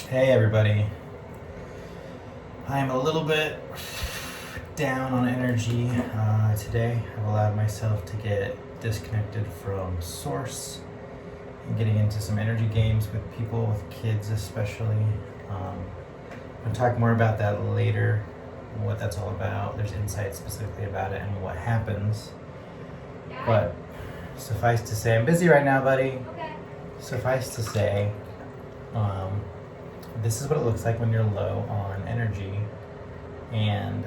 Hey everybody. I'm a little bit down on energy today. I've allowed myself to get disconnected from Source and getting into some energy games with people, with kids especially. I'll talk more about that later, what that's all about. There's insights specifically about it and what happens. But suffice to say, I'm busy right now, buddy. Okay. Suffice to say, this is what it looks like when you're low on energy, and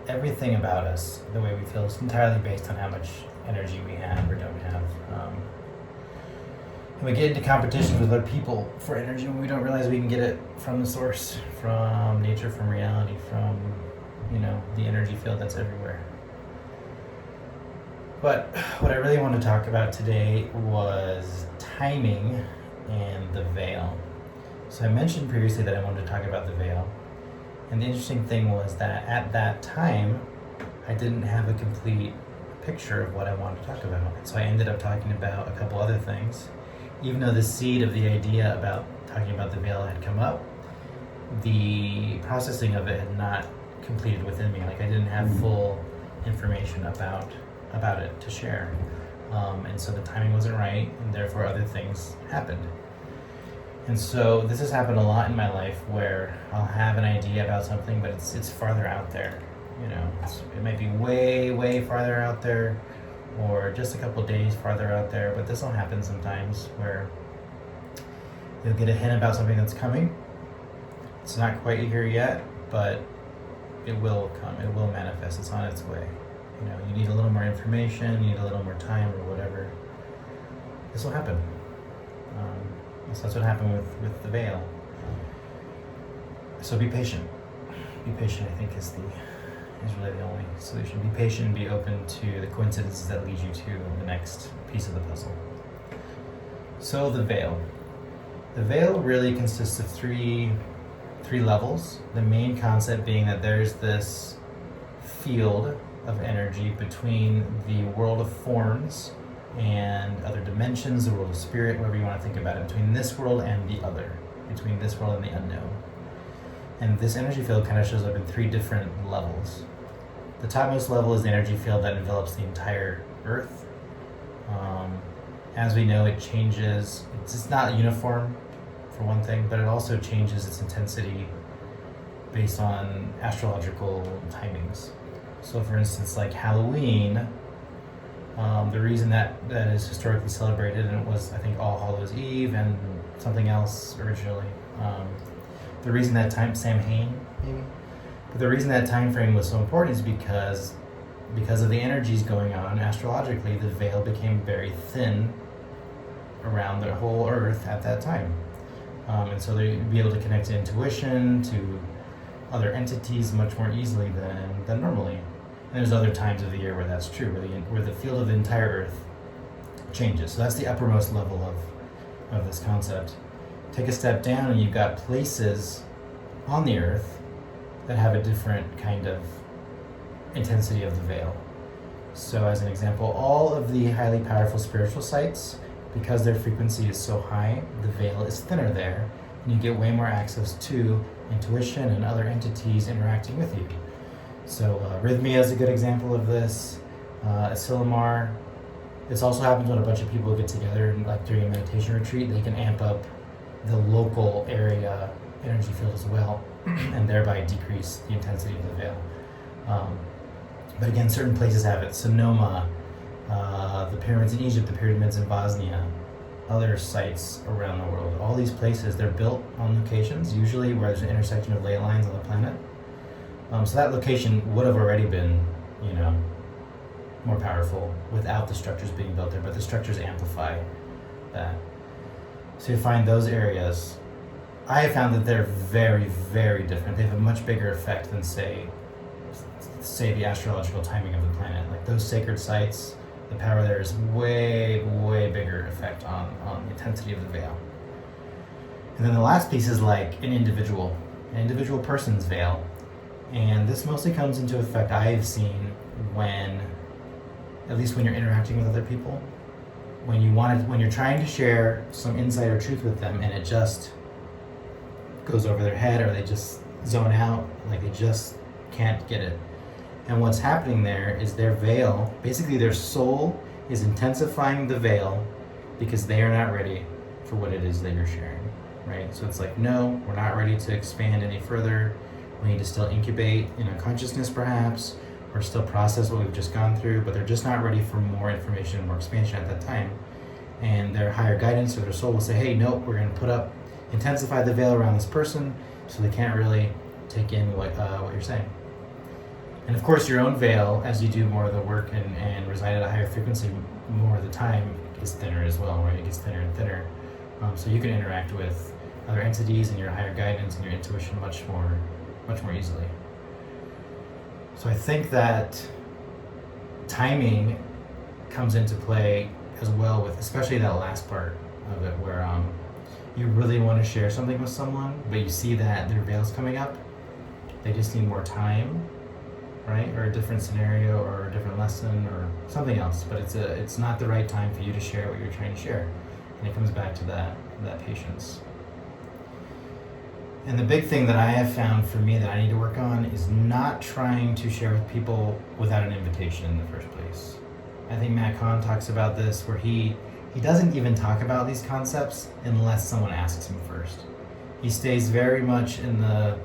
everything about us, the way we feel, is entirely based on how much energy we have or don't have. And we get into competitions with other people for energy when we don't realize we can get it from the source, from nature, from reality, from, the energy field that's everywhere. But what I really want to talk about today was timing and the veil. So I mentioned previously that I wanted to talk about the veil. And the interesting thing was that at that time, I didn't have a complete picture of what I wanted to talk about. So I ended up talking about a couple other things. Even though the seed of the idea about talking about the veil had come up, the processing of it had not completed within me. Like I didn't have full information about it to share. And so the timing wasn't right, and therefore other things happened. And so this has happened a lot in my life where I'll have an idea about something, but it's farther out there. It might be way, way farther out there, or just a couple days farther out there. But this will happen sometimes where you'll get a hint about something that's coming. It's not quite here yet, but it will come. It will manifest. It's on its way. You need a little more information, you need a little more time or whatever. This will happen. So that's what happened with the veil. So be patient. Be patient, I think, is really the only solution. Be patient and be open to the coincidences that lead you to the next piece of the puzzle. So the veil. The veil really consists of three levels. The main concept being that there's this field of energy between the world of forms and other dimensions, the world of spirit, whatever you want to think about it, between this world and the other, between this world and the unknown. And this energy field kind of shows up in three different levels. The topmost level is the energy field that envelops the entire Earth. As we know, it changes. It's not uniform, for one thing, but it also changes its intensity based on astrological timings. So for instance, like Halloween, the reason that is historically celebrated, and it was, I think, All Hallows Eve and something else originally. The reason that Samhain, maybe? But the reason that time frame was so important is because of the energies going on astrologically, the veil became very thin around the whole Earth at that time. And so they'd be able to connect to intuition, to other entities much more easily than normally. And there's other times of the year where that's true, where the field of the entire Earth changes. So that's the uppermost level of this concept. Take a step down and you've got places on the Earth that have a different kind of intensity of the veil. So as an example, all of the highly powerful spiritual sites, because their frequency is so high, the veil is thinner there, and you get way more access to intuition and other entities interacting with you. So Rhythmia is a good example of this. Asilomar. This also happens when a bunch of people get together and, like, during a meditation retreat, they can amp up the local area energy field as well, and thereby decrease the intensity of the veil. But again, certain places have it. Sonoma, the pyramids in Egypt, the pyramids in Bosnia, other sites around the world. All these places, they're built on locations, usually where there's an intersection of ley lines on the planet. So that location would have already been, more powerful without the structures being built there, but the structures amplify that. So you find those areas. I have found that they're very, very different. They have a much bigger effect than, say the astrological timing of the planet. Like those sacred sites, the power there is way, way bigger effect on the intensity of the veil. And then the last piece is like an individual person's veil. And this mostly comes into effect, I have seen, at least when you're interacting with other people. when you're trying to share some insight or truth with them and it just goes over their head or they just zone out, like they just can't get it. And what's happening there is their veil, basically their soul is intensifying the veil because they are not ready for what it is that you're sharing, right? So it's like, no, we're not ready to expand any further. We need to still incubate in unconsciousness perhaps, or still process what we've just gone through, but they're just not ready for more information, more expansion at that time. And their higher guidance or their soul will say, hey, no, we're going to intensify the veil around this person so they can't really take in what you're saying. And of course, your own veil, as you do more of the work and reside at a higher frequency more of the time, gets thinner as well, right? It gets thinner and thinner. So you can interact with other entities and your higher guidance and your intuition much more easily. So I think that timing comes into play as well with, especially that last part of it where you really want to share something with someone, but you see that their veil's coming up. They just need more time, right? Or a different scenario or a different lesson or something else, but it's not the right time for you to share what you're trying to share. And it comes back to that patience. And the big thing that I have found for me that I need to work on is not trying to share with people without an invitation in the first place. I think Matt Kahn talks about this where he doesn't even talk about these concepts unless someone asks him first. He stays very much in the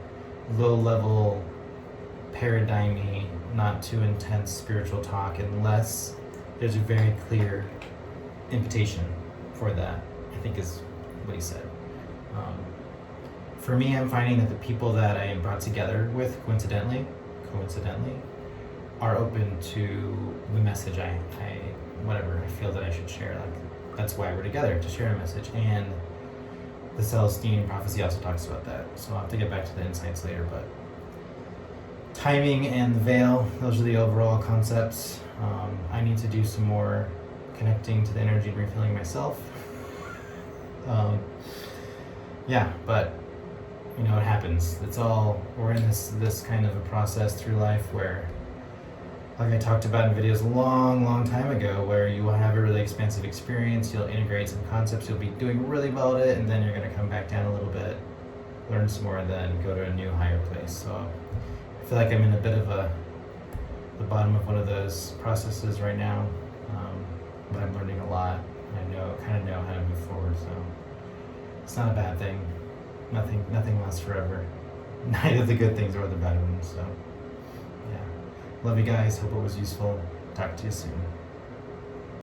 low-level, paradigm-y, not too intense spiritual talk unless there's a very clear invitation for that, I think is what he said. For me, I'm finding that the people that I am brought together with, coincidentally, are open to the message I feel that I should share. Like, that's why we're together, to share a message. And the Celestine prophecy also talks about that. So I'll have to get back to the insights later, but timing and the veil, those are the overall concepts. I need to do some more connecting to the energy and refilling myself. But you know, it happens. We're in this kind of a process through life where, like I talked about in videos a long time ago, where you will have a really expansive experience, you'll integrate some concepts, you'll be doing really well at it, and then you're going to come back down a little bit, learn some more, and then go to a new higher place. So I feel like I'm in a bit of the bottom of one of those processes right now, but I'm learning a lot. I kind of know how to move forward, so it's not a bad thing. Nothing lasts forever. Neither the good things or the bad ones. So, yeah. Love you guys. Hope it was useful. Talk to you soon.